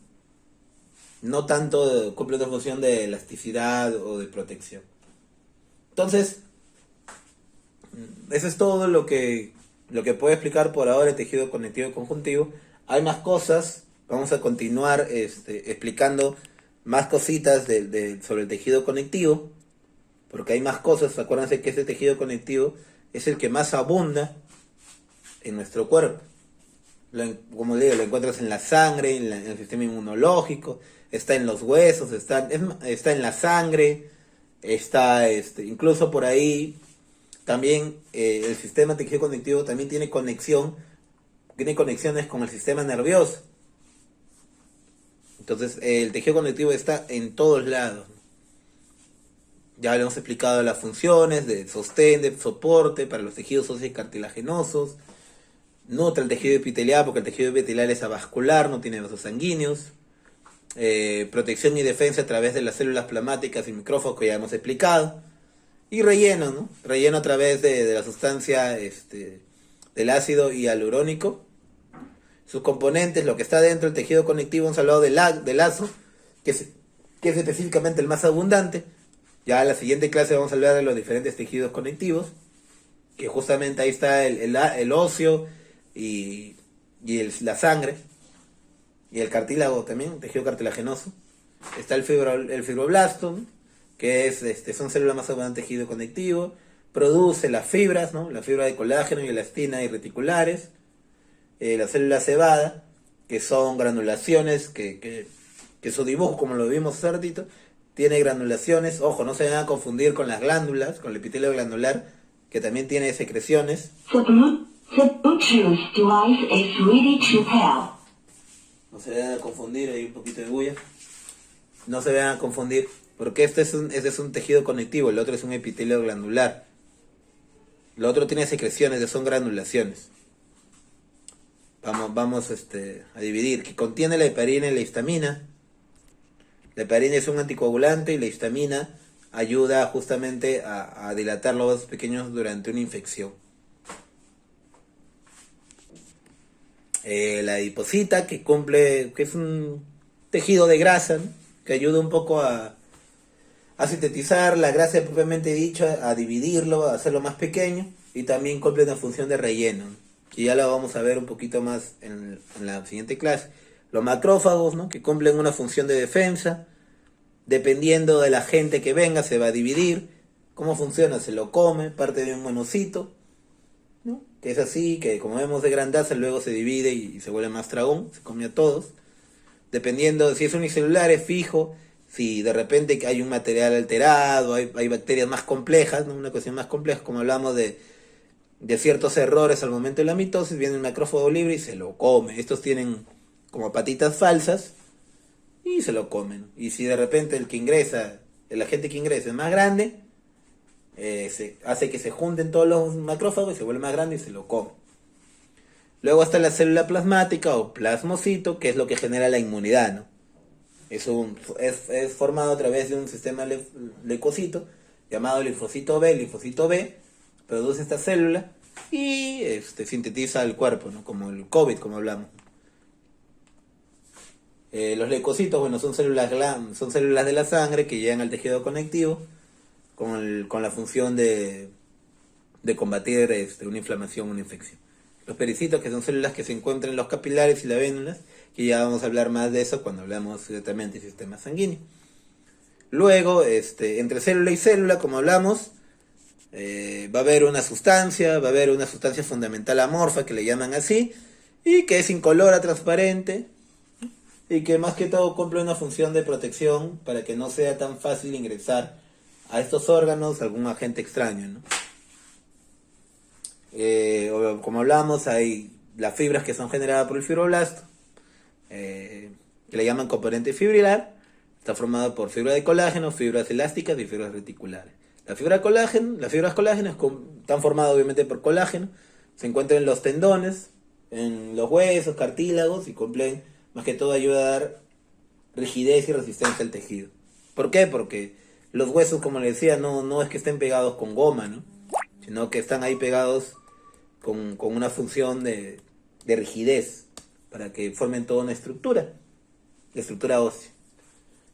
No tanto cumple una función de elasticidad o de protección. Entonces, eso es todo lo que puedo explicar por ahora el tejido conectivo conjuntivo. Hay más cosas, vamos a continuar explicando más cositas sobre el tejido conectivo, porque hay más cosas. Acuérdense que este tejido conectivo es el que más abunda en nuestro cuerpo. Como le digo, lo encuentras en la sangre, en el sistema inmunológico, está en los huesos, está en la sangre, está incluso por ahí. También el sistema tejido conectivo también tiene conexiones con el sistema nervioso. Entonces el tejido conectivo está en todos lados. Ya le hemos explicado las funciones de sostén, de soporte para los tejidos óseos y cartilaginosos. Nutre el tejido epitelial porque el tejido epitelial es avascular, no tiene vasos sanguíneos. Protección y defensa a través de las células plasmáticas y micrófagos que ya hemos explicado. Y relleno, ¿no? Relleno a través de la sustancia del ácido hialurónico. Sus componentes, lo que está dentro del tejido conectivo, hemos hablado del lazo, que es específicamente el más abundante. Ya en la siguiente clase vamos a hablar de los diferentes tejidos conectivos, que justamente ahí está el óseo y, la sangre, y el cartílago también, tejido cartilaginoso. Está el fibroblasto, ¿no? Que son células más abundantes en tejido conectivo. Produce las fibras, ¿no? La fibra de colágeno y elastina y reticulares. La célula cebada, que son granulaciones, que su dibujo, como lo vimos hace ratito, tiene granulaciones. Ojo, no se van a confundir con las glándulas, con el epitelio glandular, que también tiene secreciones. The Bluetooth device is ready to pair. No se vayan a confundir, hay un poquito de bulla. No se vayan a confundir, porque este es un tejido conectivo, el otro es un epitelio glandular. El otro tiene secreciones, son granulaciones. Vamos a dividir, que contiene la heparina y la histamina. La heparina es un anticoagulante y la histamina ayuda justamente a dilatar los vasos pequeños durante una infección. La adiposita, que es un tejido de grasa, ¿no? Que ayuda un poco a sintetizar la grasa propiamente dicha, a dividirlo, a hacerlo más pequeño, y también cumple una función de relleno, ¿no? Que ya lo vamos a ver un poquito más en la siguiente clase. Los macrófagos, ¿no? Que cumplen una función de defensa. Dependiendo de la gente que venga, se va a dividir. ¿Cómo funciona? Se lo come, parte de un monocito, ¿no? Que es así, que como vemos de grandaza, luego se divide y se vuelve más dragón, se come a todos. Dependiendo, si es unicelular, es fijo. Si de repente hay un material alterado, hay bacterias más complejas, ¿no? Una cuestión más compleja, como hablamos de ciertos errores al momento de la mitosis, viene un macrófago libre y se lo come. Estos tienen como patitas falsas y se lo comen. Y si de repente el agente que ingresa es más grande, se hace que se junten todos los macrófagos y se vuelve más grande y se lo come. Luego está la célula plasmática o plasmocito, que es lo que genera la inmunidad, ¿no? Es formado a través de un sistema leucocito llamado linfocito B. El linfocito B produce esta célula y sintetiza el cuerpo, ¿no? Como el COVID, como hablamos. Los leucocitos, bueno, son células de la sangre que llegan al tejido conectivo con la función de combatir una inflamación, una infección. Los pericitos, que son células que se encuentran en los capilares y las vénulas, que ya vamos a hablar más de eso cuando hablamos directamente del sistema sanguíneo. Luego, entre célula y célula, como hablamos, va a haber una sustancia fundamental amorfa, que le llaman así, y que es incolora, transparente, y que más que todo cumple una función de protección para que no sea tan fácil ingresar a estos órganos algún agente extraño, ¿no? Como hablamos, hay las fibras que son generadas por el fibroblasto, que le llaman componente fibrilar. Está formado por fibra de colágeno, fibras elásticas y fibras reticulares. Las fibras colágenas están formadas obviamente por colágeno, se encuentran en los tendones, en los huesos, cartílagos, y cumplen, más que todo, ayuda a dar rigidez y resistencia al tejido. ¿Por qué? Porque los huesos, como les decía, no es que estén pegados con goma, ¿no? Sino que están ahí pegados con una función de rigidez, para que formen toda una estructura ósea.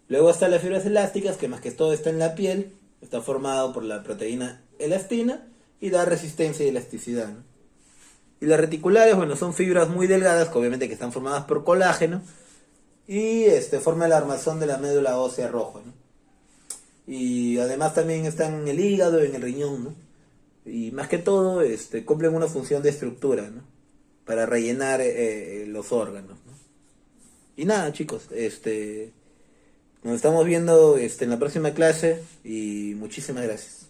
Luego están las fibras elásticas, que más que todo está en la piel, está formado por la proteína elastina y da resistencia y elasticidad, ¿no? Y las reticulares, bueno, son fibras muy delgadas, que obviamente que están formadas por colágeno, y forman el armazón de la médula ósea roja, ¿no? Y además también están en el hígado y en el riñón, ¿no? Y más que todo, cumplen una función de estructura, ¿no? Para rellenar los órganos, ¿no? Y nada, chicos, nos estamos viendo en la próxima clase, y muchísimas gracias.